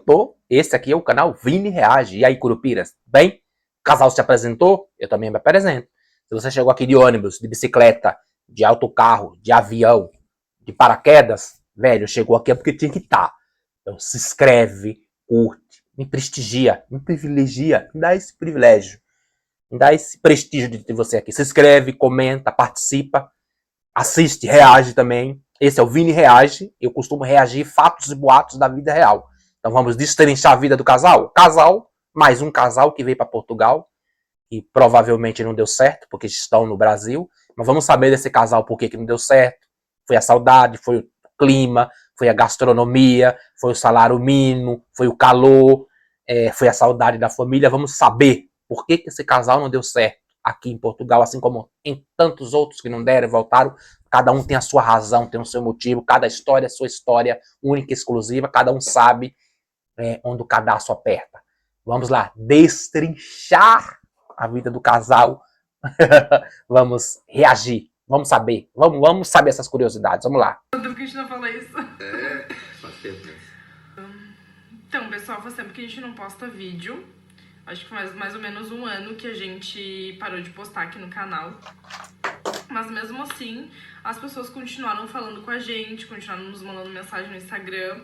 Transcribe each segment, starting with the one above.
tô. Esse aqui é o canal Vini Reage. E aí, Curupiras? Bem? O casal se apresentou? Eu também me apresento. Se você chegou aqui de ônibus, de bicicleta, de autocarro, de avião, de paraquedas, velho, chegou aqui é porque tinha que estar. Então se inscreve, curte, me prestigia, me privilegia, me dá esse privilégio. Me dá esse prestígio de ter você aqui. Se inscreve, comenta, participa, assiste, reage também. Esse é o Vini Reage. Eu costumo reagir fatos e boatos da vida real. Então vamos destrinchar a vida do casal? Casal, mais um casal que veio para Portugal e provavelmente não deu certo, porque estão no Brasil. Mas vamos saber desse casal por que não deu certo. Foi a saudade, foi o clima, foi a gastronomia, foi o salário mínimo, foi o calor, foi a saudade da família. Vamos saber por que esse casal não deu certo aqui em Portugal, assim como em tantos outros que não deram e voltaram. Cada um tem a sua razão, tem o seu motivo, cada história é sua história, única e exclusiva, cada um sabe onde o cadastro aperta. Vamos lá, destrinchar a vida do casal. Vamos reagir, vamos saber, vamos saber essas curiosidades, vamos lá. Quanto tempo que a gente não fala isso? Faz tempo, né? Então, pessoal, faz tempo que a gente não posta vídeo. Acho que faz mais ou menos um ano que a gente parou de postar aqui no canal. Mas mesmo assim, as pessoas continuaram falando com a gente, continuaram nos mandando mensagem no Instagram.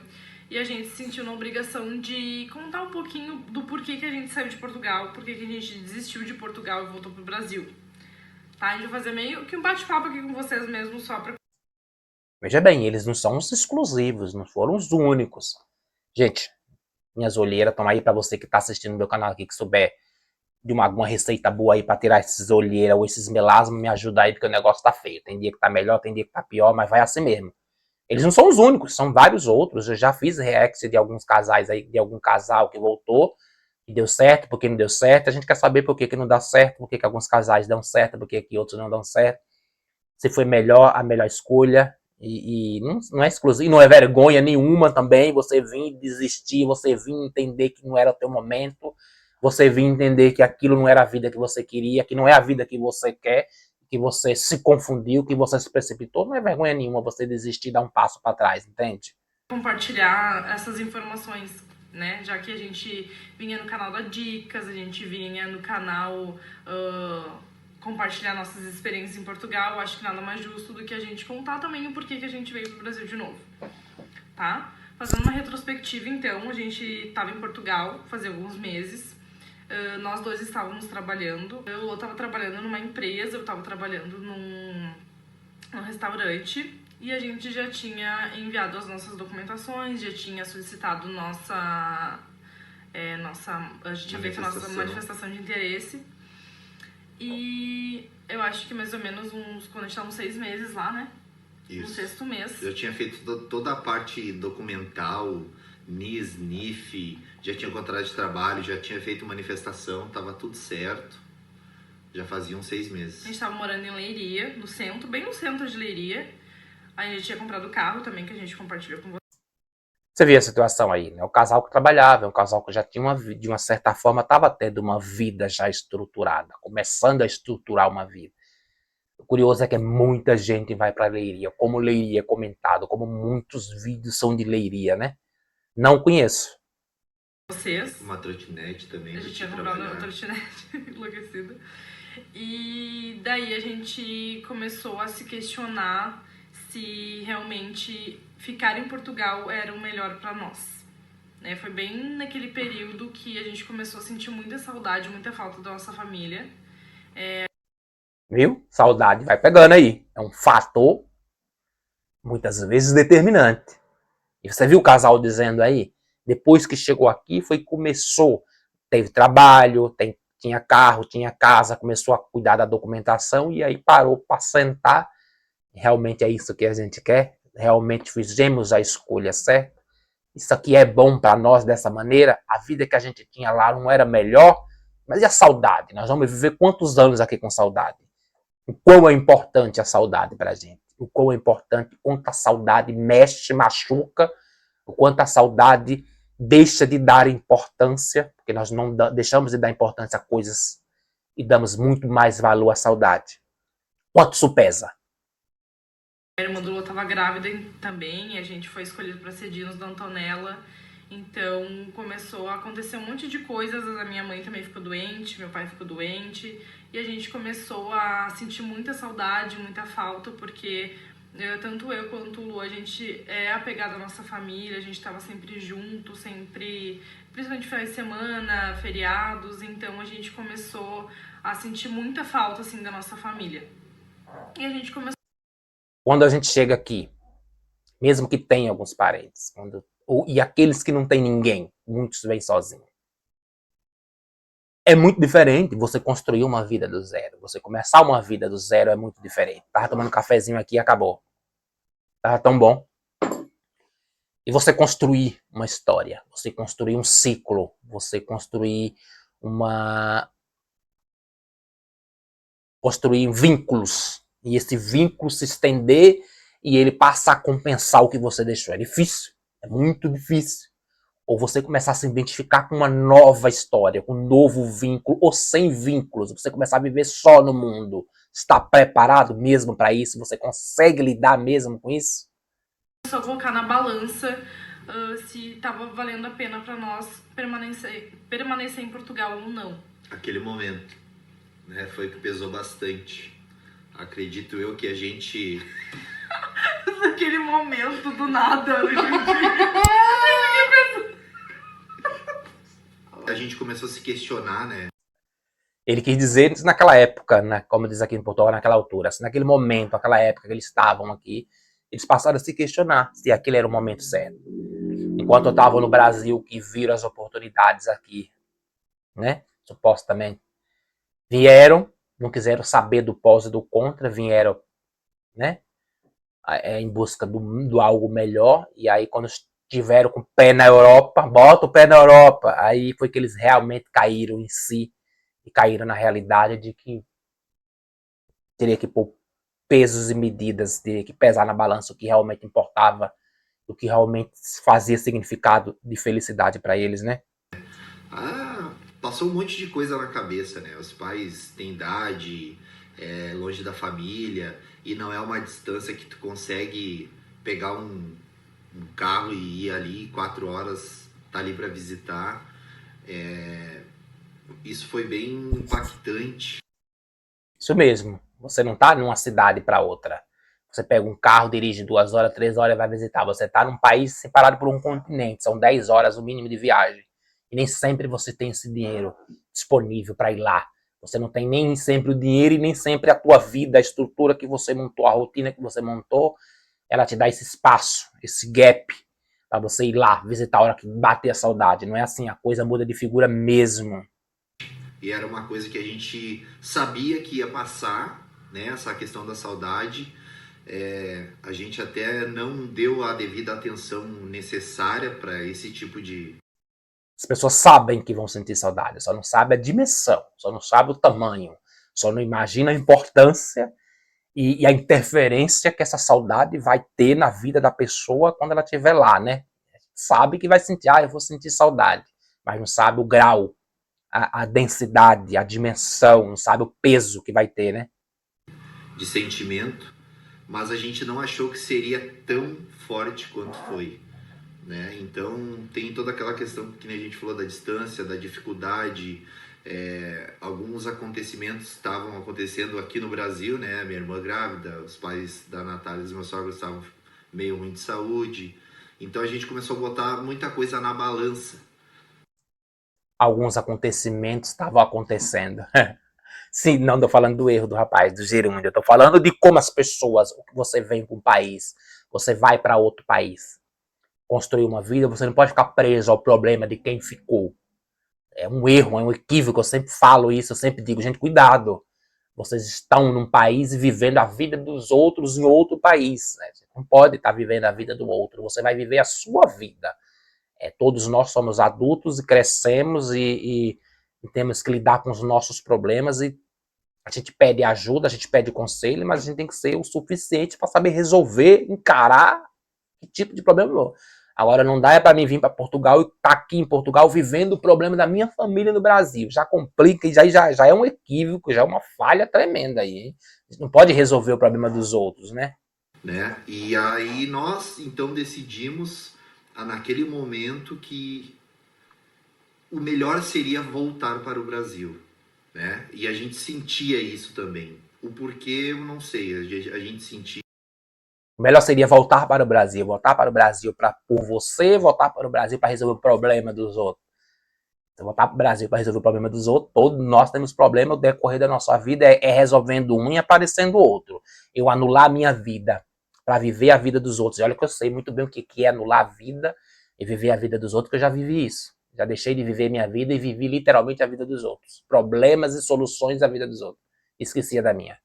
E a gente se sentiu na obrigação de contar um pouquinho do porquê que a gente saiu de Portugal, porquê que a gente desistiu de Portugal e voltou pro Brasil. Tá? A gente vai fazer meio que um bate-papo aqui com vocês mesmo, só pra... Veja bem, eles não são os exclusivos, não foram os únicos. Gente, minhas olheiras estão aí para você que está assistindo meu canal aqui, que souber de alguma receita boa aí para tirar esses olheiras ou esses melasmas, me ajuda aí, porque o negócio tá feio. Tem dia que tá melhor, tem dia que tá pior, mas vai assim mesmo. Eles não são os únicos, são vários outros. Eu já fiz react de alguns casais aí, de algum casal que voltou, que deu certo, porque não deu certo. A gente quer saber por que não dá certo, por que alguns casais dão certo, por que outros não dão certo. Se foi melhor, a melhor escolha. E não é exclusivo, não é vergonha nenhuma também você vir desistir, você vir entender que não era o teu momento, você vir entender que aquilo não era a vida que você queria, que não é a vida que você quer, que você se confundiu, que você se precipitou. Não é vergonha nenhuma você desistir e dar um passo para trás, entende? Compartilhar essas informações, né? Já que a gente vinha no canal da Dicas, a gente vinha no canal compartilhar nossas experiências em Portugal, acho que nada mais justo do que a gente contar também o porquê que a gente veio pro Brasil de novo, tá? Fazendo uma retrospectiva, então, a gente estava em Portugal fazia alguns meses. Nós dois estávamos trabalhando. Eu estava trabalhando numa empresa, eu estava trabalhando num restaurante. E a gente já tinha enviado as nossas documentações, já tinha solicitado a gente tinha feito a nossa manifestação de interesse. E eu acho que mais ou menos quando a gente estava uns 6 meses lá, né? Isso. No 6º mês. Eu tinha feito toda a parte documental, NIS, NIF, já tinha contrato de trabalho, já tinha feito manifestação, tava tudo certo. Já faziam 6 meses. A gente estava morando em Leiria, no centro, bem no centro de Leiria. A gente tinha comprado o carro também, que a gente compartilhou com você. Você vê a situação aí, né? O casal que trabalhava, um casal que já tinha de uma certa forma, estava tendo uma vida já estruturada, começando a estruturar uma vida. O curioso é que muita gente vai para Leiria, como Leiria é comentado, como muitos vídeos são de Leiria, né? Não conheço. Vocês. Uma trotinete também. A gente tinha comprado uma trotinete enlouquecida. E daí a gente começou a se questionar se realmente ficar em Portugal era o melhor para nós. Né? Foi bem naquele período que a gente começou a sentir muita saudade, muita falta da nossa família. Viu? Saudade vai pegando aí. É um fator, muitas vezes, determinante. E você viu o casal dizendo aí? Depois que chegou aqui, começou. Teve trabalho, tinha carro, tinha casa, começou a cuidar da documentação e aí parou para sentar. Realmente é isso que a gente quer? Realmente fizemos a escolha certa? Isso aqui é bom para nós dessa maneira? A vida que a gente tinha lá não era melhor? Mas e a saudade? Nós vamos viver quantos anos aqui com saudade? O quão é importante a saudade para a gente? O quão é importante, quanto a saudade mexe, machuca, o quanto a saudade deixa de dar importância, porque nós não deixamos de dar importância a coisas e damos muito mais valor à saudade. Quanto isso pesa? A irmã do Lô estava grávida também, e a gente foi escolhido para ser Dinos da Antonella. Então começou a acontecer um monte de coisas, a minha mãe também ficou doente, meu pai ficou doente, e a gente começou a sentir muita saudade, muita falta, porque tanto eu quanto o Lu, a gente é apegado à nossa família, a gente estava sempre junto, sempre, principalmente finais de semana, feriados, então a gente começou a sentir muita falta, assim, da nossa família. E a gente começou... Quando a gente chega aqui, mesmo que tenha alguns parentes, e aqueles que não tem ninguém, muitos vêm sozinhos. É muito diferente você construir uma vida do zero. Você começar uma vida do zero é muito diferente. Tava tomando um cafezinho aqui e acabou. Tava tão bom. E você construir uma história, você construir um ciclo, você construir construir vínculos. E esse vínculo se estender e ele passa a compensar o que você deixou. É difícil, é muito difícil. Ou você começar a se identificar com uma nova história, com um novo vínculo, ou sem vínculos, você começar a viver só no mundo. Está preparado mesmo para isso? Você consegue lidar mesmo com isso? Só colocar na balança se estava valendo a pena para nós permanecer em Portugal ou não. Aquele momento, né, foi o que pesou bastante. Acredito eu que a gente... Naquele momento, do nada, a gente começou a se questionar, né? Ele quis dizer naquela época, né, como diz aqui em Portugal, naquela altura, assim, naquele momento, naquela época que eles estavam aqui, eles passaram a se questionar se aquele era o momento certo. Enquanto eu estava no Brasil e viram as oportunidades aqui, né, supostamente, vieram, não quiseram saber do pós e do contra, vieram, né, em busca do algo melhor, e aí quando estiveram com o pé na Europa, bota o pé na Europa, aí foi que eles realmente caíram em si, e caíram na realidade de que teria que pôr pesos e medidas, teria que pesar na balança o que realmente importava, o que realmente fazia significado de felicidade para eles, né? Passou um monte de coisa na cabeça, né? Os pais têm idade, longe da família, e não é uma distância que tu consegue pegar um carro e ir ali 4 horas, tá ali para visitar. Isso foi bem impactante. Isso mesmo. Você não está numa cidade para outra. Você pega um carro, dirige 2 horas, 3 horas e vai visitar. Você está num país separado por um continente. São 10 horas o mínimo de viagem. E nem sempre você tem esse dinheiro disponível para ir lá. Você não tem nem sempre o dinheiro e nem sempre a tua vida, a estrutura que você montou, a rotina que você montou, ela te dá esse espaço, esse gap, para você ir lá, visitar a hora que bater a saudade. Não é assim, a coisa muda de figura mesmo. E era uma coisa que a gente sabia que ia passar, né? Essa questão da saudade. A gente até não deu a devida atenção necessária para esse tipo de... As pessoas sabem que vão sentir saudade, só não sabem a dimensão, só não sabem o tamanho, só não imagina a importância e a interferência que essa saudade vai ter na vida da pessoa quando ela estiver lá, né? Sabe que vai sentir, eu vou sentir saudade, mas não sabe o grau, a densidade, a dimensão, não sabe o peso que vai ter, né? De sentimento, mas a gente não achou que seria tão forte quanto foi, né? Então tem toda aquela questão que a gente falou da distância, da dificuldade. Alguns acontecimentos estavam acontecendo aqui no Brasil, né? Minha irmã grávida, os pais da Natália e os meus sogros estavam meio ruim de saúde, então a gente começou a botar muita coisa na balança. Alguns acontecimentos estavam acontecendo. Sim, não estou falando do erro do rapaz, do gerúndio. Eu estou falando de como as pessoas, você vem para um país, você vai para outro país, construir uma vida, você não pode ficar preso ao problema de quem ficou. É um erro, é um equívoco, eu sempre falo isso, eu sempre digo, gente, cuidado. Vocês estão num país e vivendo a vida dos outros em outro país. Né? Você não pode estar vivendo a vida do outro, você vai viver a sua vida. Todos nós somos adultos e crescemos e temos que lidar com os nossos problemas e a gente pede ajuda, a gente pede conselho, mas a gente tem que ser o suficiente para saber resolver, encarar que tipo de problema. Agora não dá para mim vir para Portugal e estar aqui em Portugal vivendo o problema da minha família no Brasil. Já complica e já é um equívoco, já é uma falha tremenda aí. Hein? A gente não pode resolver o problema dos outros, né? E aí nós então decidimos naquele momento que o melhor seria voltar para o Brasil, né? E a gente sentia isso também. O porquê, eu não sei, a gente sentia. O melhor seria voltar para o Brasil por você, voltar para o Brasil para resolver o problema dos outros. Você voltar para o Brasil para resolver o problema dos outros, todos nós temos problema, o decorrer da nossa vida é resolvendo um e aparecendo outro. Eu anular a minha vida para viver a vida dos outros. E olha que eu sei muito bem o que é anular a vida e viver a vida dos outros, que eu já vivi isso. Já deixei de viver minha vida e vivi literalmente a vida dos outros. Problemas e soluções da vida dos outros. Esquecia da minha.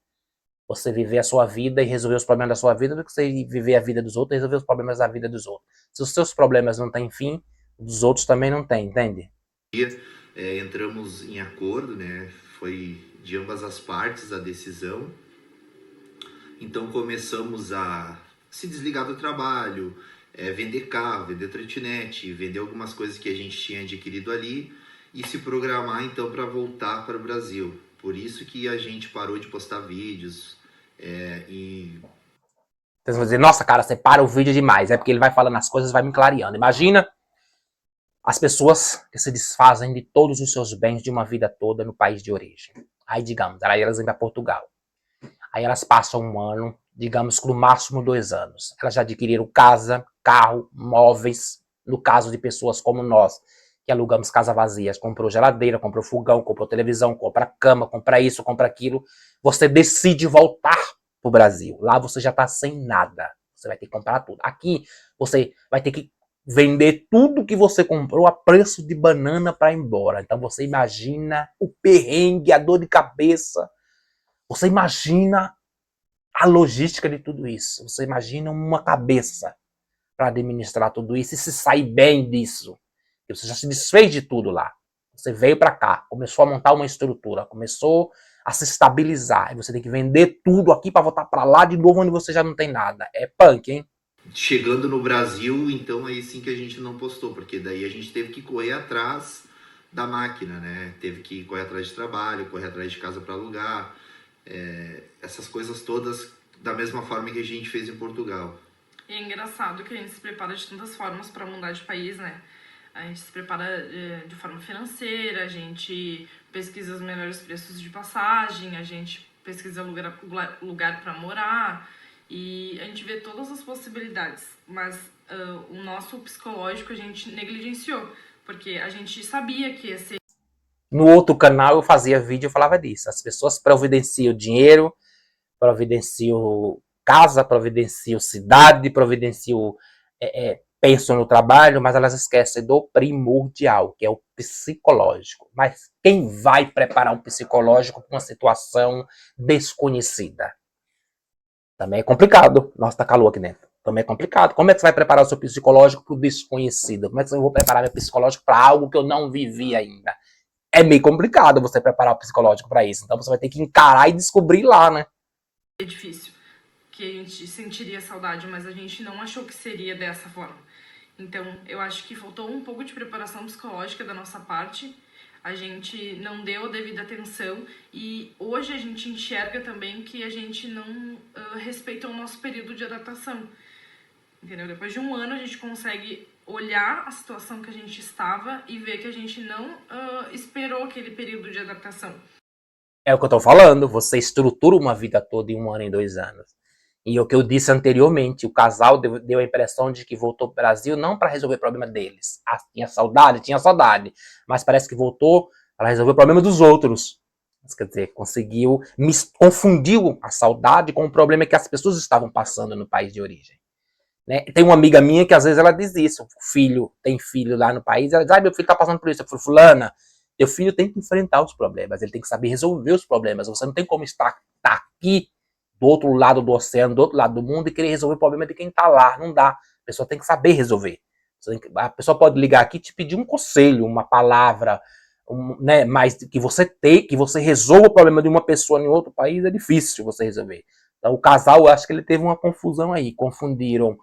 Você viver a sua vida e resolver os problemas da sua vida do que você viver a vida dos outros e resolver os problemas da vida dos outros. Se os seus problemas não têm fim, os dos outros também não têm, entende? Entramos em acordo, né? Foi de ambas as partes a decisão. Então começamos a se desligar do trabalho, vender carro, vender trotinete, vender algumas coisas que a gente tinha adquirido ali e se programar então para voltar para o Brasil. Por isso que a gente parou de postar vídeos e... Vocês vão dizer, nossa, cara, você para o vídeo demais. É porque ele vai falando as coisas, vai me clareando. Imagina as pessoas que se desfazem de todos os seus bens de uma vida toda no país de origem. Aí, digamos, elas vêm para Portugal. Aí elas passam um ano, digamos que no máximo 2 anos. Elas já adquiriram casa, carro, móveis. No caso de pessoas como nós, que alugamos casa vazias, comprou geladeira, comprou fogão, comprou televisão, compra cama, compra isso, compra aquilo. Você decide voltar pro Brasil. Lá você já tá sem nada. Você vai ter que comprar tudo. Aqui você vai ter que vender tudo que você comprou a preço de banana para ir embora. Então você imagina o perrengue, a dor de cabeça. Você imagina a logística de tudo isso. Você imagina uma cabeça para administrar tudo isso e se sair bem disso. Você já se desfez de tudo lá. Você veio para cá, começou a montar uma estrutura, começou a se estabilizar. E você tem que vender tudo aqui para voltar para lá de novo onde você já não tem nada. É punk, hein? Chegando no Brasil, então aí sim que a gente não postou, porque daí a gente teve que correr atrás da máquina, né? Teve que correr atrás de trabalho, correr atrás de casa para alugar, essas coisas todas da mesma forma que a gente fez em Portugal. E é engraçado que a gente se prepara de tantas formas para mudar de país, né? A gente se prepara de forma financeira, a gente pesquisa os melhores preços de passagem, a gente pesquisa lugar para morar e a gente vê todas as possibilidades. Mas o nosso psicológico a gente negligenciou, porque a gente sabia que ia ser... No outro canal eu fazia vídeo e falava disso. As pessoas providenciam dinheiro, providenciam casa, providenciam cidade, providenciam... pensam no trabalho, mas elas esquecem do primordial, que é o psicológico. Mas quem vai preparar um psicológico para uma situação desconhecida? Também é complicado. Nossa, tá calor aqui dentro. Também é complicado. Como é que você vai preparar o seu psicológico para o desconhecido? Como é que eu vou preparar meu psicológico para algo que eu não vivi ainda? É meio complicado você preparar o psicológico para isso. Então você vai ter que encarar e descobrir lá, né? É difícil, que a gente sentiria saudade, mas a gente não achou que seria dessa forma. Então, eu acho que faltou um pouco de preparação psicológica da nossa parte. A gente não deu a devida atenção e hoje a gente enxerga também que a gente não respeitou o nosso período de adaptação. Entendeu? Depois de um ano a gente consegue olhar a situação que a gente estava e ver que a gente não esperou aquele período de adaptação. É o que eu tô falando. Você estrutura uma vida toda em 1 ano, em 2 anos. E o que eu disse anteriormente, o casal deu a impressão de que voltou para o Brasil não para resolver o problema deles. Tinha saudade, mas parece que voltou para resolver o problema dos outros. Quer dizer, confundiu a saudade com o problema que as pessoas estavam passando no país de origem. Né? Tem uma amiga minha que às vezes ela diz isso, tem filho lá no país, ela diz, meu filho está passando por isso. Eu falo, fulana, teu filho tem que enfrentar os problemas, ele tem que saber resolver os problemas. Você não tem como estar aqui do outro lado do oceano, do outro lado do mundo e querer resolver o problema de quem está lá. Não dá. A pessoa tem que saber resolver. A pessoa pode ligar aqui e te pedir um conselho, uma palavra, né? Mas que você resolva o problema de uma pessoa em outro país é difícil você resolver. Então o casal, eu acho que ele teve uma confusão aí. Confundiram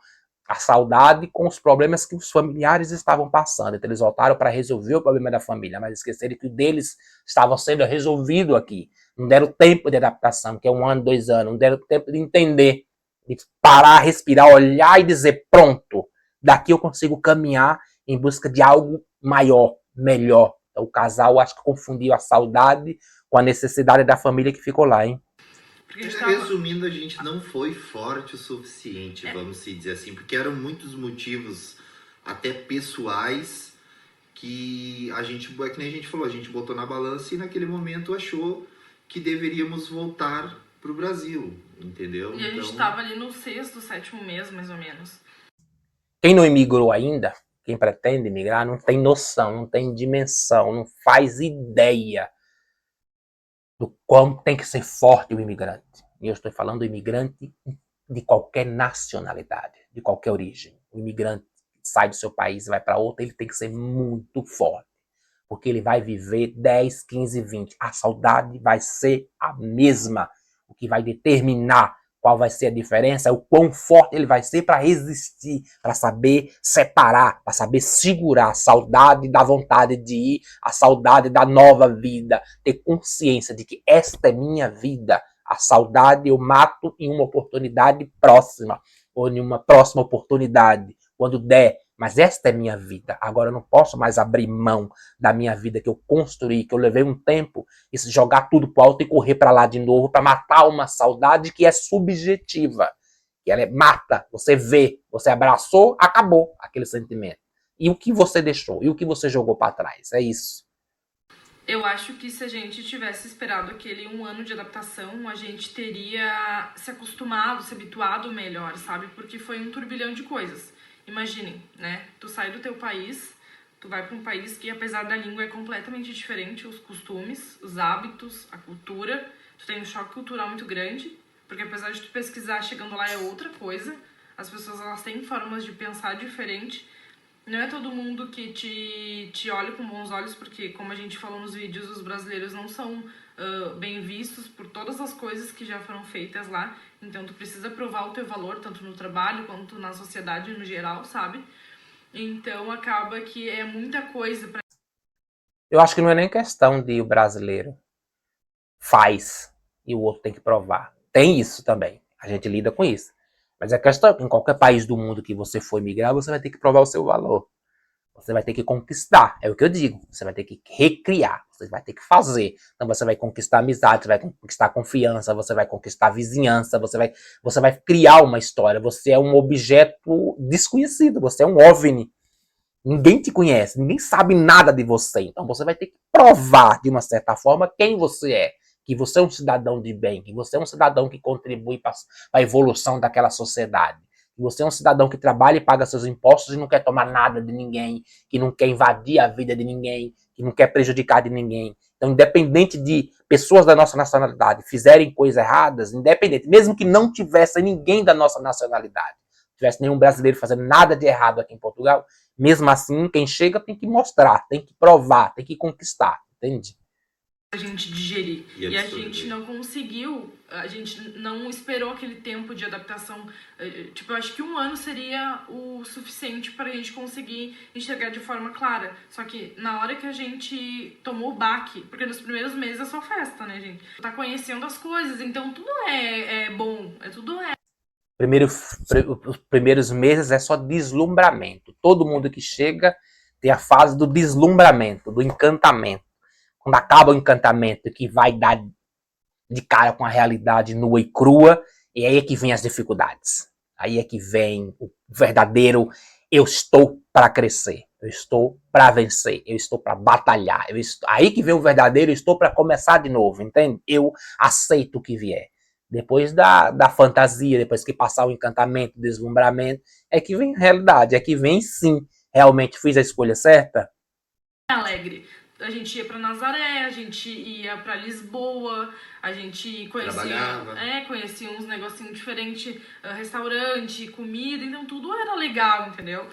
a saudade com os problemas que os familiares estavam passando. Então eles voltaram para resolver o problema da família, mas esqueceram que o deles estava sendo resolvido aqui. Não deram tempo de adaptação, que é 1 ano, 2 anos. Não deram tempo de entender, de parar, respirar, olhar e dizer, pronto, daqui eu consigo caminhar em busca de algo maior, melhor. Então, o casal, acho que confundiu a saudade com a necessidade da família que ficou lá, hein? Resumindo, a gente não foi forte o suficiente, vamos se dizer assim, porque eram muitos motivos, até pessoais, que a gente, é que nem a gente falou, a gente botou na balança e naquele momento achou que deveríamos voltar pro Brasil, entendeu? E a gente tava ali no 6º, 7º mês, mais ou menos. Quem não imigrou ainda, quem pretende migrar, não tem noção, não tem dimensão, não faz ideia do quão tem que ser forte o imigrante. E eu estou falando do imigrante de qualquer nacionalidade, de qualquer origem. O imigrante que sai do seu país e vai para outro, ele tem que ser muito forte. Porque ele vai viver 10, 15, 20. A saudade vai ser a mesma. O que vai determinar qual vai ser a diferença é o quão forte ele vai ser para resistir, para saber separar, para saber segurar a saudade da vontade de ir, a saudade da nova vida, ter consciência de que esta é minha vida. A saudade eu mato em uma oportunidade próxima, ou em uma próxima oportunidade, quando der. Mas esta é minha vida. Agora eu não posso mais abrir mão da minha vida que eu construí, que eu levei um tempo, e jogar tudo pro alto e correr para lá de novo para matar uma saudade que é subjetiva. Que ela mata, você vê, você abraçou, acabou aquele sentimento. E o que você deixou? E o que você jogou para trás? É isso. Eu acho que se a gente tivesse esperado aquele 1 ano de adaptação, a gente teria se acostumado, se habituado melhor, sabe? Porque foi um turbilhão de coisas. Imaginem, né? Tu sai do teu país, tu vai para um país que, apesar da língua, é completamente diferente, os costumes, os hábitos, a cultura. Tu tem um choque cultural muito grande, porque apesar de tu pesquisar, chegando lá é outra coisa. As pessoas, elas têm formas de pensar diferente. Não é todo mundo que te olha com bons olhos, porque, como a gente falou nos vídeos, os brasileiros não são bem vistos por todas as coisas que já foram feitas lá. Então, tu precisa provar o teu valor, tanto no trabalho quanto na sociedade no geral, sabe? Então, acaba que é muita coisa pra... Eu acho que não é nem questão de o brasileiro faz e o outro tem que provar. Tem isso também. A gente lida com isso. Mas a questão é que em qualquer país do mundo que você for migrar, você vai ter que provar o seu valor. Você vai ter que conquistar, é o que eu digo. Você vai ter que recriar, você vai ter que fazer. Então você vai conquistar amizade, você vai conquistar confiança, você vai conquistar vizinhança, você vai criar uma história. Você é um objeto desconhecido, você é um OVNI. Ninguém te conhece, ninguém sabe nada de você. Então você vai ter que provar, de uma certa forma, quem você é. Que você é um cidadão de bem, que você é um cidadão que contribui para a evolução daquela sociedade. Que você é um cidadão que trabalha e paga seus impostos e não quer tomar nada de ninguém, que não quer invadir a vida de ninguém, que não quer prejudicar de ninguém. Então, independente de pessoas da nossa nacionalidade fizerem coisas erradas, independente, mesmo que não tivesse ninguém da nossa nacionalidade, tivesse nenhum brasileiro fazendo nada de errado aqui em Portugal, mesmo assim, quem chega tem que mostrar, tem que provar, tem que conquistar, entende? A gente digerir. E a gente absorver. não conseguiu, a gente não esperou aquele tempo de adaptação. Tipo, eu acho que 1 ano seria o suficiente para a gente conseguir enxergar de forma clara. Só que na hora que a gente tomou o baque, porque nos primeiros meses é só festa, né, gente? Tá conhecendo as coisas, então tudo é bom, tudo é. Os primeiros meses é só deslumbramento. Todo mundo que chega tem a fase do deslumbramento, do encantamento. Quando acaba o encantamento, que vai dar de cara com a realidade nua e crua, e aí é que vem as dificuldades. Aí é que vem o verdadeiro eu estou para crescer, eu estou para vencer, eu estou para batalhar. Aí que vem o verdadeiro eu estou para começar de novo, entende? Eu aceito o que vier. Depois da fantasia, depois que passar o encantamento, o deslumbramento, é que vem a realidade, é que vem sim, realmente fiz a escolha certa. Alegre. A gente ia pra Nazaré, a gente ia pra Lisboa, a gente conhecia uns negocinhos diferentes, restaurante, comida, então tudo era legal, entendeu?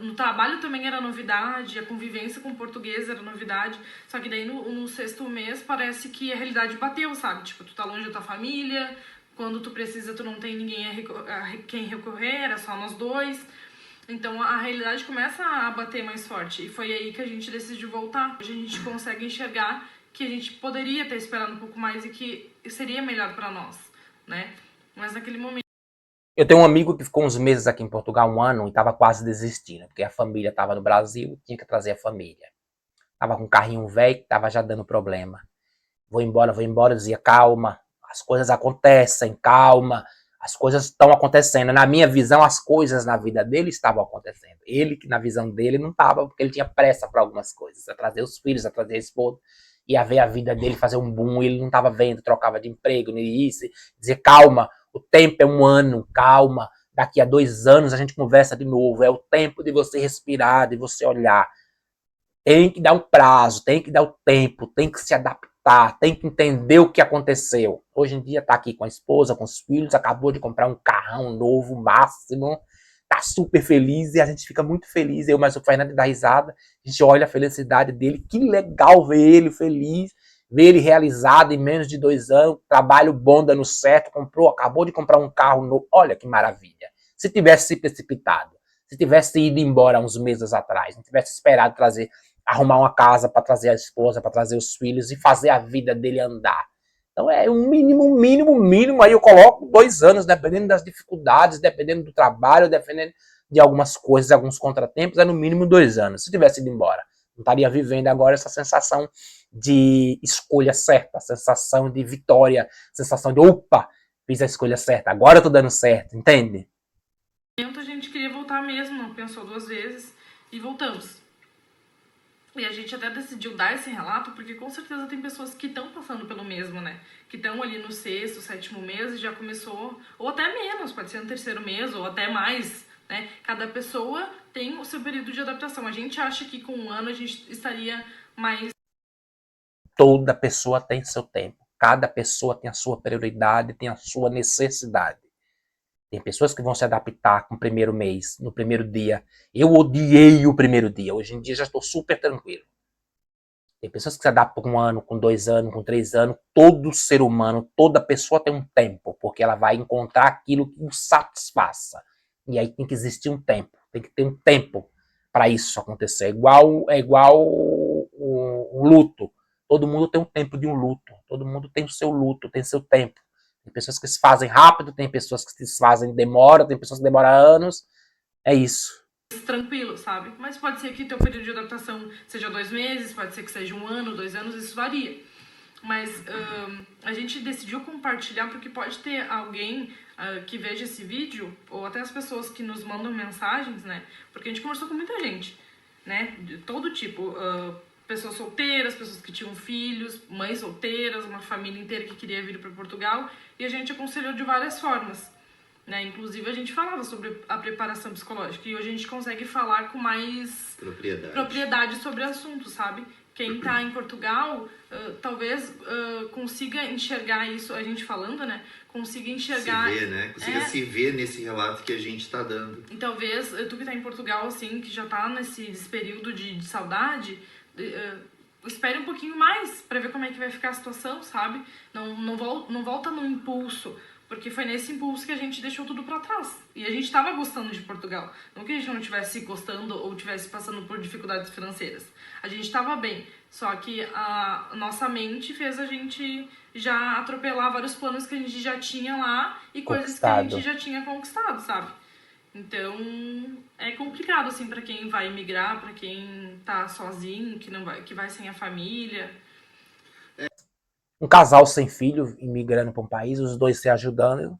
No trabalho também era novidade, a convivência com o português era novidade, só que daí no 6º mês parece que a realidade bateu, sabe? Tipo, tu tá longe da tua família, quando tu precisa tu não tem ninguém a quem recorrer, era só nós dois. Então a realidade começa a bater mais forte. E foi aí que a gente decidiu voltar. Hoje a gente consegue enxergar que a gente poderia ter esperado um pouco mais e que seria melhor para nós, né? Mas naquele momento Eu tenho um amigo que ficou uns meses aqui em Portugal, um ano, e estava quase desistindo, porque a família estava no Brasil, tinha que trazer a família. Tava com um carrinho velho, tava já dando problema. Vou embora, eu dizia, calma, as coisas acontecem, calma, as coisas estão acontecendo. Na minha visão, as coisas na vida dele estavam acontecendo. Ele, que na visão dele, não estava, porque ele tinha pressa para algumas coisas, a trazer os filhos, a trazer a esposa, ia ver a vida dele fazer um boom, ele não estava vendo, trocava de emprego, nem isso, dizer, calma, o tempo é um ano, calma, daqui a 2 anos a gente conversa de novo, é o tempo de você respirar, de você olhar. Tem que dar um prazo, tem que dar o tempo, tem que se adaptar, tem que entender o que aconteceu. Hoje em dia tá aqui com a esposa, com os filhos, acabou de comprar um carrão novo, máximo, tá super feliz e a gente fica muito feliz. Eu, mas o Fernando dá risada, a gente olha a felicidade dele, que legal ver ele feliz, ver ele realizado em menos de 2 anos, trabalho bom dando certo, acabou de comprar um carro novo, olha que maravilha. Se tivesse se precipitado, se tivesse ido embora uns meses atrás, não tivesse esperado arrumar uma casa para trazer a esposa, para trazer os filhos e fazer a vida dele andar. Então é um mínimo, aí eu coloco 2 anos, dependendo das dificuldades, dependendo do trabalho, dependendo de algumas coisas, alguns contratempos, é no mínimo 2 anos. Se tivesse ido embora, não estaria vivendo agora essa sensação de escolha certa, sensação de vitória, sensação de, opa, fiz a escolha certa, agora eu tô dando certo, entende? A gente queria voltar mesmo, não pensou 2 vezes e voltamos. E a gente até decidiu dar esse relato porque com certeza tem pessoas que estão passando pelo mesmo, né? Que estão ali no 6º, 7º mês e já começou, ou até menos, pode ser no 3º mês ou até mais, né? Cada pessoa tem o seu período de adaptação. A gente acha que com 1 ano a gente estaria mais... Toda pessoa tem seu tempo. Cada pessoa tem a sua prioridade, tem a sua necessidade. Tem pessoas que vão se adaptar com o primeiro mês, no primeiro dia. Eu odiei o primeiro dia. Hoje em dia já estou super tranquilo. Tem pessoas que se adaptam com 1 ano, com 2 anos, com 3 anos. Todo ser humano, toda pessoa tem um tempo, porque ela vai encontrar aquilo que o satisfaça. E aí tem que existir um tempo. Tem que ter um tempo para isso acontecer. É igual um luto. Todo mundo tem um tempo de um luto. Todo mundo tem o seu luto, tem seu tempo. Tem pessoas que se fazem rápido, tem pessoas que se fazem demora, tem pessoas que demoram anos. É isso. Tranquilo, sabe? Mas pode ser que teu período de adaptação seja 2 meses, pode ser que seja 1 ano, 2 anos, isso varia. Mas a gente decidiu compartilhar porque pode ter alguém que veja esse vídeo, ou até as pessoas que nos mandam mensagens, né? Porque a gente conversou com muita gente, né? De todo tipo. Pessoas solteiras, pessoas que tinham filhos, mães solteiras, uma família inteira que queria vir para Portugal, e a gente aconselhou de várias formas, né? Inclusive a gente falava sobre a preparação psicológica e hoje a gente consegue falar com mais propriedade sobre o assunto, sabe? Quem tá em Portugal talvez consiga enxergar isso, a gente falando, né? Consiga enxergar... Se ver, né? Consiga se ver nesse relato que a gente tá dando. E talvez tu que tá em Portugal, assim, que já tá nesse período de saudade... espere um pouquinho mais pra ver como é que vai ficar a situação, sabe? Não volta no impulso, porque foi nesse impulso que a gente deixou tudo pra trás. E a gente tava gostando de Portugal. Não que a gente não estivesse gostando ou estivesse passando por dificuldades financeiras. A gente tava bem, só que a nossa mente fez a gente já atropelar vários planos que a gente já tinha lá e coisas que a gente já tinha conquistado, sabe? Então, é complicado, assim, pra quem vai emigrar, pra quem tá sozinho, que vai sem a família. Um casal sem filho, imigrando para um país, os dois se ajudando,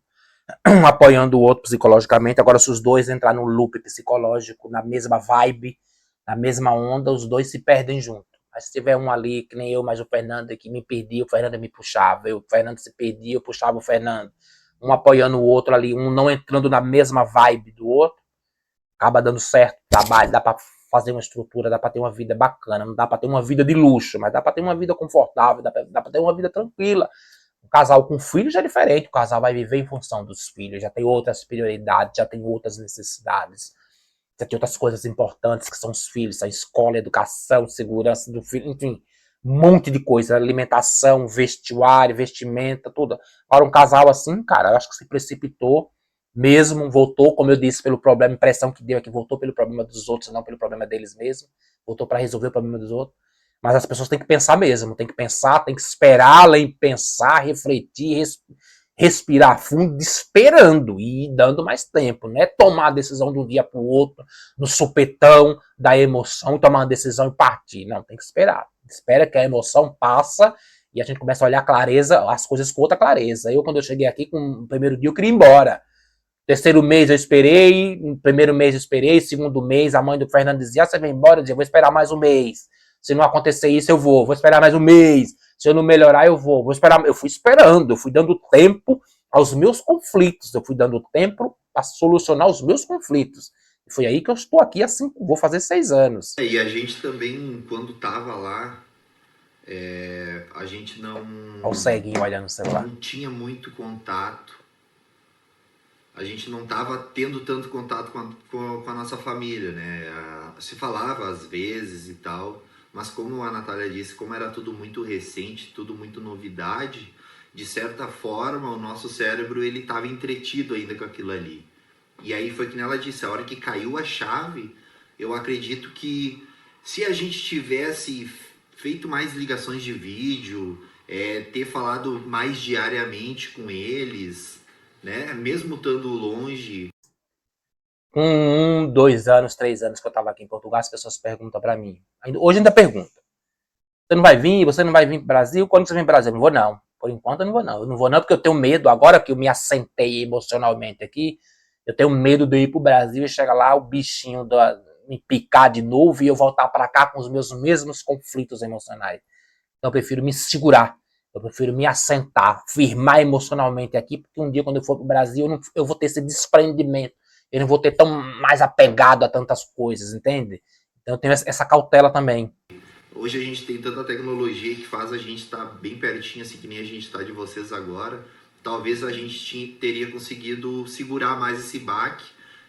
um apoiando o outro psicologicamente. Agora, se os dois entrar no loop psicológico, na mesma vibe, na mesma onda, os dois se perdem junto. Mas se tiver um ali, que nem eu, mas o Fernando que me perdia, o Fernando me puxava. O Fernando se perdia, eu puxava o Fernando. Um apoiando o outro ali, um não entrando na mesma vibe do outro, acaba dando certo, trabalho, dá pra fazer uma estrutura, dá pra ter uma vida bacana, não dá pra ter uma vida de luxo, mas dá pra ter uma vida confortável, dá pra ter uma vida tranquila. Um casal com filhos já é diferente, o casal vai viver em função dos filhos, já tem outras prioridades, já tem outras necessidades, já tem outras coisas importantes que são os filhos, a escola, a educação, segurança do filho, enfim, um monte de coisa, alimentação, vestuário, vestimenta, tudo. Agora um casal assim, cara, eu acho que se precipitou mesmo, voltou, como eu disse, pelo problema, a impressão que deu é que voltou pelo problema dos outros, não pelo problema deles mesmo, voltou para resolver o problema dos outros. Mas as pessoas têm que pensar mesmo, tem que pensar, tem que esperar além de pensar, refletir, respirar fundo, esperando e dando mais tempo, não é tomar a decisão de um dia para o outro, no supetão da emoção, tomar uma decisão e partir. Não, tem que esperar. Espera que a emoção passa e a gente começa a olhar clareza, as coisas com outra clareza. Quando eu cheguei aqui, com o primeiro dia eu queria ir embora. Terceiro mês eu esperei, no primeiro mês eu esperei, segundo mês a mãe do Fernando dizia, você vem embora, eu dizia, vou esperar mais um mês. Se não acontecer isso, eu vou esperar mais um mês. Se eu não melhorar, eu vou esperar. Eu fui esperando, eu fui dando tempo aos meus conflitos, eu fui dando tempo para solucionar os meus conflitos. E foi aí que eu estou aqui, assim, vou fazer 6 anos. E a gente também, quando tava lá, a gente não... Olha o ceguinho olhando no celular. Não tinha muito contato. A gente não estava tendo tanto contato com a nossa família, né? Se falava às vezes e tal, mas como a Natália disse, como era tudo muito recente, tudo muito novidade, de certa forma o nosso cérebro ele estava entretido ainda com aquilo ali. E aí foi que ela disse, a hora que caiu a chave, eu acredito que se a gente tivesse feito mais ligações de vídeo, ter falado mais diariamente com eles, né? Mesmo estando longe. Com 1, 2 anos, 3 anos que eu estava aqui em Portugal, as pessoas perguntam para mim. Hoje ainda perguntam. Você não vai vir? Você não vai vir para o Brasil? Quando você vem para o Brasil? Eu não vou não. Por enquanto eu não vou não. Eu não vou não porque eu tenho medo. Agora que eu me assentei emocionalmente aqui, eu tenho medo de ir para o Brasil e chegar lá, o bichinho me picar de novo e eu voltar para cá com os meus mesmos conflitos emocionais. Então eu prefiro me segurar. Eu prefiro me assentar, firmar emocionalmente aqui, porque um dia quando eu for para o Brasil, eu vou ter esse desprendimento. Eu não vou ter tão mais apegado a tantas coisas, entende? Então eu tenho essa cautela também. Hoje a gente tem tanta tecnologia que faz a gente estar bem pertinho, assim que nem a gente está de vocês agora. Talvez a gente teria conseguido segurar mais esse baque,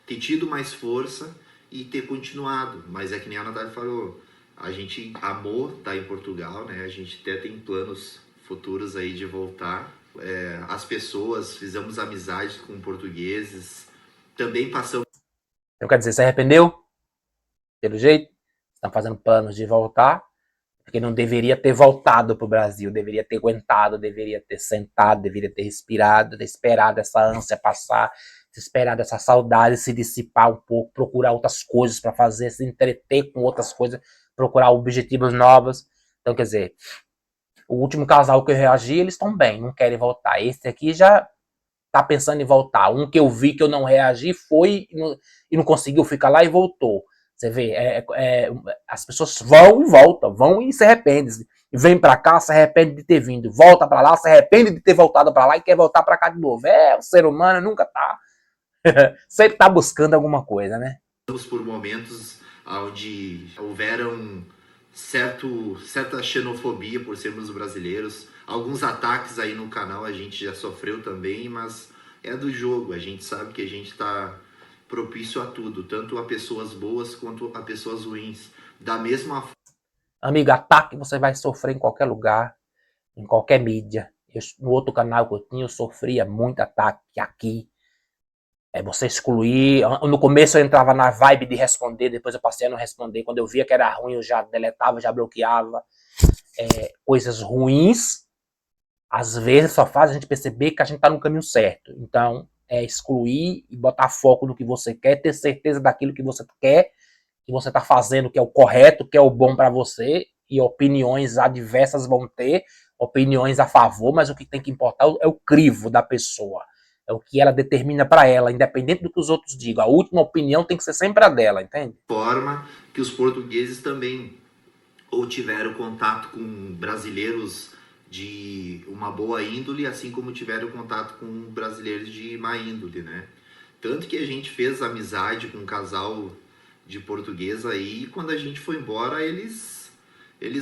ter tido mais força e ter continuado. Mas é que nem a Natália falou, a gente amou estar em Portugal, né? A gente até tem planos futuros aí de voltar. As pessoas, fizemos amizades com portugueses, também passamos... Então quer dizer, se arrependeu? Pelo jeito? Estão fazendo planos de voltar? Porque não deveria ter voltado para o Brasil, deveria ter aguentado, deveria ter sentado, deveria ter respirado, ter esperado essa ânsia passar, ter esperado essa saudade se dissipar um pouco, procurar outras coisas para fazer, se entreter com outras coisas, procurar objetivos novos. Então, quer dizer, o último casal que eu reagi, eles estão bem, não querem voltar. Esse aqui já tá pensando em voltar. Um que eu vi que eu não reagi foi e não conseguiu ficar lá e voltou. Você vê, as pessoas vão e voltam, vão e se arrependem. Vem para cá, se arrepende de ter vindo. Volta para lá, se arrepende de ter voltado para lá e quer voltar para cá de novo. O ser humano nunca tá. Sempre tá buscando alguma coisa, né? Por momentos onde houveram certa xenofobia por sermos brasileiros. Alguns ataques aí no canal a gente já sofreu também, mas é do jogo. A gente sabe que a gente está propício a tudo, tanto a pessoas boas quanto a pessoas ruins. Da mesma forma... Amigo, ataque você vai sofrer em qualquer lugar, em qualquer mídia. No outro canal que eu tinha, eu sofria muito ataque aqui. Você excluir. No começo eu entrava na vibe de responder, depois eu passei a não responder. Quando eu via que era ruim, eu já deletava, já bloqueava. Coisas ruins, às vezes, só faz a gente perceber que a gente está no caminho certo. Então, excluir e botar foco no que você quer, ter certeza daquilo que você quer, que você está fazendo, que é o correto, que é o bom para você, e opiniões adversas vão ter, opiniões a favor, mas o que tem que importar é o crivo da pessoa. É o que ela determina para ela, independente do que os outros digam. A última opinião tem que ser sempre a dela, entende? Forma que os portugueses também ou tiveram contato com brasileiros de uma boa índole, assim como tiveram contato com brasileiros de má índole, né? Tanto que a gente fez amizade com um casal de português aí, e quando a gente foi embora, eles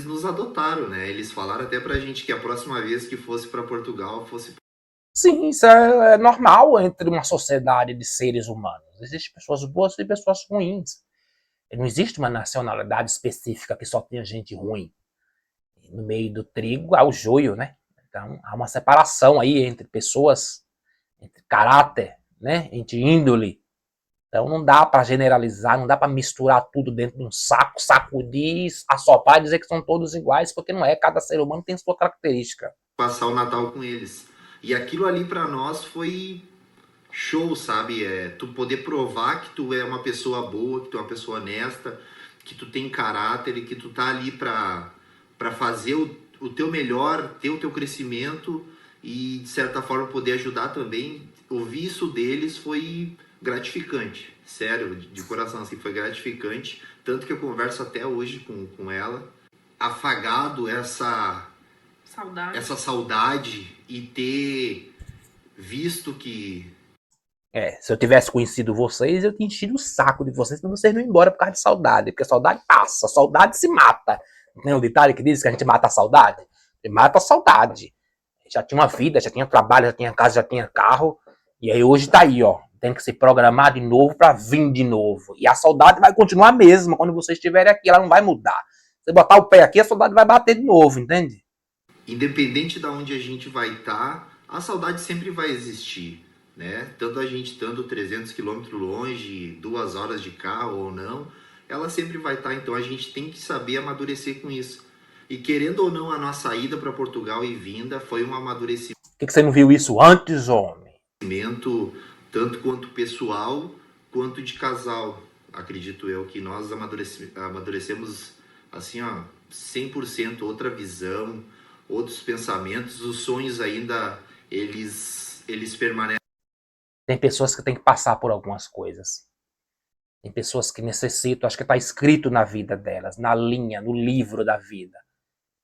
nos adotaram, né? Eles falaram até pra gente que a próxima vez que fosse para Portugal, fosse... Sim, isso é normal entre uma sociedade de seres humanos. Existem pessoas boas e pessoas ruins. Não existe uma nacionalidade específica que só tenha gente ruim. No meio do trigo há o joio, né? Então há uma separação aí entre pessoas, entre caráter, né? Entre índole. Então não dá para generalizar, não dá para misturar tudo dentro de um saco, sacudir, assoprar e dizer que são todos iguais, porque não é. Cada ser humano tem sua característica. Passar o Natal com eles. E aquilo ali para nós foi show, sabe? Tu poder provar que tu é uma pessoa boa, que tu é uma pessoa honesta, que tu tem caráter e que tu tá ali para fazer o teu melhor, ter o teu crescimento e de certa forma poder ajudar também. Ouvir isso deles foi gratificante, sério, de coração, assim, foi gratificante, tanto que eu converso até hoje com ela, afagado essa saudade e ter visto que... Se eu tivesse conhecido vocês, eu tinha enchido o saco de vocês pra vocês não ir embora por causa de saudade. Porque a saudade passa, a saudade se mata. Não tem um ditado que diz que a gente mata a saudade? Ele mata a saudade. Já tinha uma vida, já tinha trabalho, já tinha casa, já tinha carro. E aí hoje tá aí, ó. Tem que se programar de novo pra vir de novo. E a saudade vai continuar a mesma quando vocês estiverem aqui. Ela não vai mudar. Você botar o pé aqui, a saudade vai bater de novo, entende? Independente de onde a gente vai estar, a saudade sempre vai existir. Né? Tanto a gente estando 300 quilômetros longe, 2 horas de carro ou não, ela sempre vai estar. Então a gente tem que saber amadurecer com isso. E querendo ou não, a nossa ida para Portugal e vinda foi um amadurecimento. Por que você não viu isso antes, homem? Tanto quanto pessoal, quanto de casal. Acredito eu que nós amadurecemos assim, ó, 100%, outra visão, outros pensamentos. Os sonhos ainda, eles permanecem. Tem pessoas que têm que passar por algumas coisas. Tem pessoas que necessitam, acho que está escrito na vida delas, na linha, no livro da vida.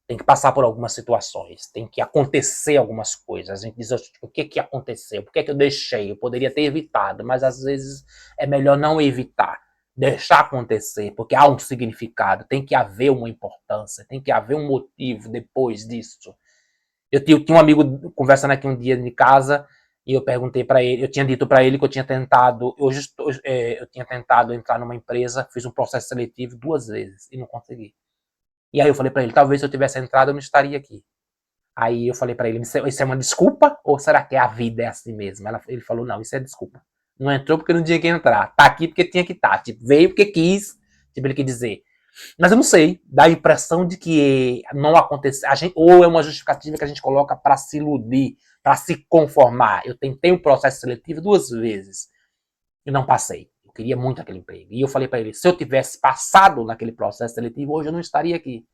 Tem que passar por algumas situações, tem que acontecer algumas coisas. A gente diz, o que aconteceu? Por que eu deixei? Eu poderia ter evitado, mas às vezes é melhor não evitar. Deixar acontecer, porque há um significado, tem que haver uma importância, tem que haver um motivo depois disso. Eu tinha um amigo conversando aqui um dia de casa, e eu perguntei para ele, eu tinha dito para ele que eu tinha tentado, eu tinha tentado entrar numa empresa, fiz um processo seletivo 2 vezes e não consegui. E aí eu falei para ele, talvez se eu tivesse entrado eu não estaria aqui. Aí eu falei para ele, isso é uma desculpa ou será que a vida é assim mesmo? Ele falou, não, isso é desculpa. Não entrou porque não tinha que entrar, tá aqui porque tinha que estar, tipo, veio porque quis, tipo, ele quis dizer. Mas eu não sei, dá a impressão de que não aconteceu, ou é uma justificativa que a gente coloca para se iludir, para se conformar. Eu tentei o processo seletivo 2 vezes e não passei. Eu queria muito aquele emprego. E eu falei para ele, se eu tivesse passado naquele processo seletivo, hoje eu não estaria aqui.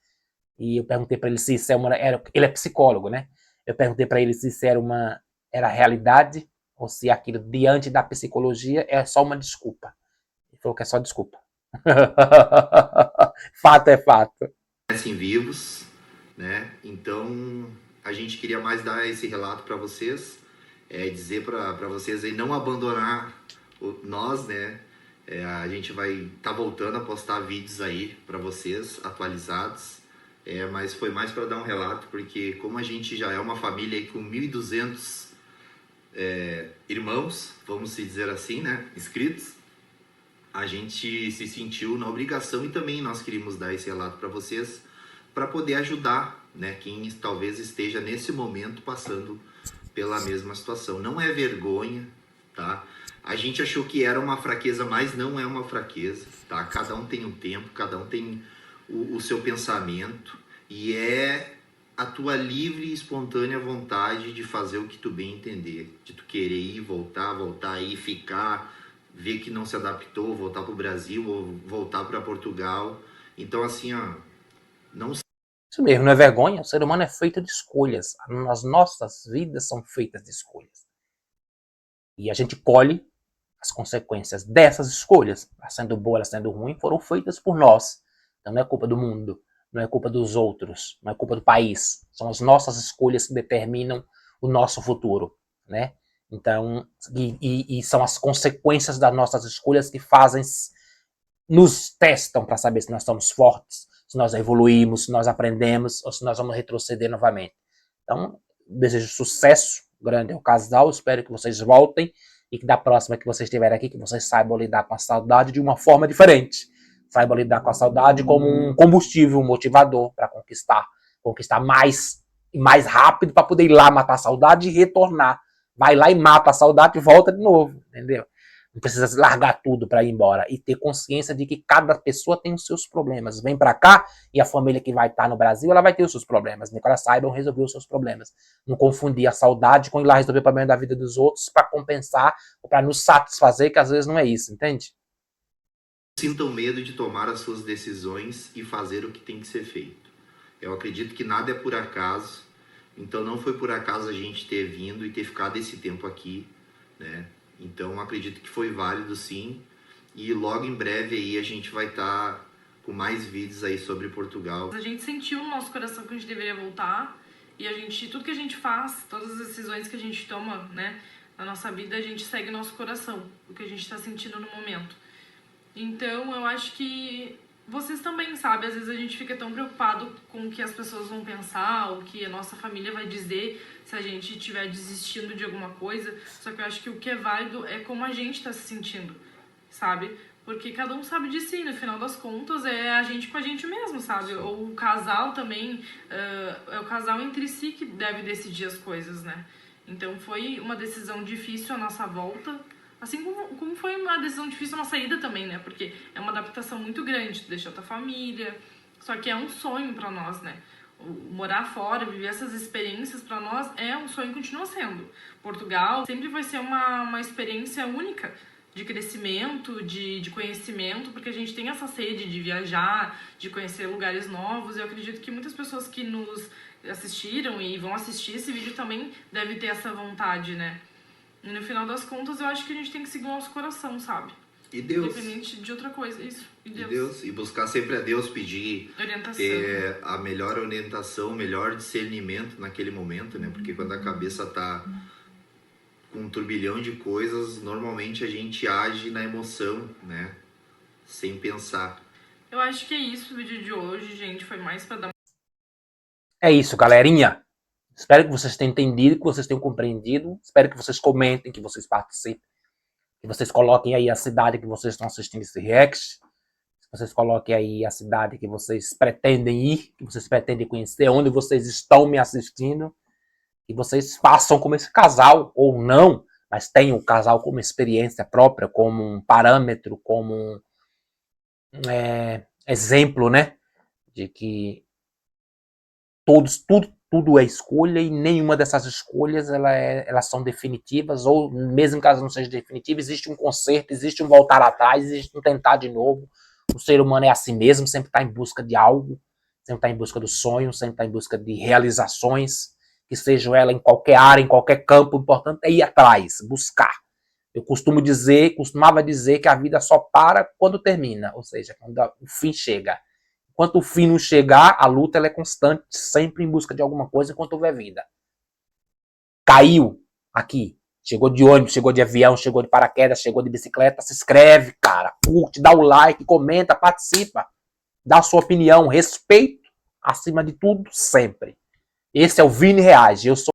E eu perguntei para ele se isso ele é psicólogo, né? Eu perguntei para ele se isso era realidade ou se aquilo diante da psicologia é só uma desculpa. Ele falou que é só desculpa. Fato é fato. Assim, vivos, né? Então a gente queria mais dar esse relato para vocês, dizer para vocês aí não abandonar nós, né? A gente vai estar voltando a postar vídeos aí para vocês atualizados, mas foi mais para dar um relato, porque como a gente já é uma família aí com 1.200 irmãos, vamos se dizer assim, né? Inscritos, a gente se sentiu na obrigação e também nós queríamos dar esse relato para vocês, para poder ajudar, né, quem talvez esteja nesse momento passando pela mesma situação. Não é vergonha, tá? A gente achou que era uma fraqueza, mas não é uma fraqueza, tá? Cada um tem um tempo, cada um tem o seu pensamento e é a tua livre e espontânea vontade de fazer o que tu bem entender, de tu querer ir, voltar aí, ficar, ver que não se adaptou, voltar para o Brasil ou voltar para Portugal. Então, assim, ó, não... Isso mesmo, não é vergonha. O ser humano é feito de escolhas. As nossas vidas são feitas de escolhas. E a gente colhe as consequências dessas escolhas. Ela sendo boa, ela sendo ruim, foram feitas por nós. Então não é culpa do mundo, não é culpa dos outros, não é culpa do país. São as nossas escolhas que determinam o nosso futuro, né? Então, e são as consequências das nossas escolhas que nos testam para saber se nós estamos fortes, se nós evoluímos, se nós aprendemos ou se nós vamos retroceder novamente. Então, desejo sucesso grande ao casal, espero que vocês voltem e que da próxima que vocês estiverem aqui, que vocês saibam lidar com a saudade de uma forma diferente. Saibam lidar com a saudade como um combustível, um motivador para conquistar mais e mais rápido para poder ir lá matar a saudade e retornar. Vai lá e mata a saudade e volta de novo, entendeu? Não precisa largar tudo para ir embora. E ter consciência de que cada pessoa tem os seus problemas. Vem para cá e a família que vai estar no Brasil, ela vai ter os seus problemas. Nem que elas saibam resolver os seus problemas. Não confundir a saudade com ir lá resolver o problema da vida dos outros para compensar ou para nos satisfazer, que às vezes não é isso, entende? Sintam medo de tomar as suas decisões e fazer o que tem que ser feito. Eu acredito que nada é por acaso. Então não foi por acaso a gente ter vindo e ter ficado esse tempo aqui, né? Então acredito que foi válido sim, e logo em breve aí a gente vai estar com mais vídeos aí sobre Portugal. A gente sentiu no nosso coração que a gente deveria voltar, e tudo que a gente faz, todas as decisões que a gente toma, né, na nossa vida, a gente segue o nosso coração, o que a gente está sentindo no momento. Então eu acho que vocês também, sabe? Às vezes a gente fica tão preocupado com o que as pessoas vão pensar, o que a nossa família vai dizer se a gente estiver desistindo de alguma coisa. Só que eu acho que o que é válido é como a gente tá se sentindo, sabe? Porque cada um sabe de si, no final das contas é a gente com a gente mesmo, sabe? Ou o casal também, é o casal entre si que deve decidir as coisas, né? Então foi uma decisão difícil a nossa volta, assim como foi uma decisão difícil a nossa ida também, né? Porque é uma adaptação muito grande, deixar tua família. Só que é um sonho pra nós, né? Morar fora, viver essas experiências pra nós é um sonho e continua sendo. Portugal sempre vai ser uma experiência única de crescimento, de conhecimento, porque a gente tem essa sede de viajar, de conhecer lugares novos. Eu acredito que muitas pessoas que nos assistiram e vão assistir esse vídeo também devem ter essa vontade, né? E no final das contas, eu acho que a gente tem que seguir o nosso coração, sabe? E Deus. Independente de outra coisa, isso. E Deus. E Deus. E buscar sempre a Deus, pedir Orientação. a melhor orientação, o melhor discernimento naquele momento, né? Porque quando a cabeça tá com um turbilhão de coisas, normalmente a gente age na emoção, né? Sem pensar. Eu acho que é isso o vídeo de hoje, gente. Foi mais pra dar... É isso, galerinha. Espero que vocês tenham entendido, que vocês tenham compreendido. Espero que vocês comentem, que vocês participem. Que vocês coloquem aí a cidade que vocês estão assistindo esse react. Que vocês coloquem aí a cidade que vocês pretendem ir, que vocês pretendem conhecer, onde vocês estão me assistindo. Que vocês façam como esse casal, ou não, mas tenham o casal como experiência própria, como um parâmetro, como um exemplo, né? De que tudo é escolha e nenhuma dessas escolhas elas são definitivas, ou mesmo que elas não sejam definitivas, existe um conserto, existe um voltar atrás, existe um tentar de novo. O ser humano é assim mesmo, sempre está em busca de algo, sempre está em busca do sonho, sempre está em busca de realizações, que sejam elas em qualquer área, em qualquer campo. O importante é ir atrás, buscar. Eu costumava dizer que a vida só para quando termina, ou seja, quando o fim chega. Enquanto o fim não chegar, a luta ela é constante, sempre em busca de alguma coisa enquanto houver vida. Caiu aqui, chegou de ônibus, chegou de avião, chegou de paraquedas, chegou de bicicleta, se inscreve, cara, curte, dá o like, comenta, participa, dá a sua opinião, respeito, acima de tudo, sempre. Esse é o Vini Reage, eu sou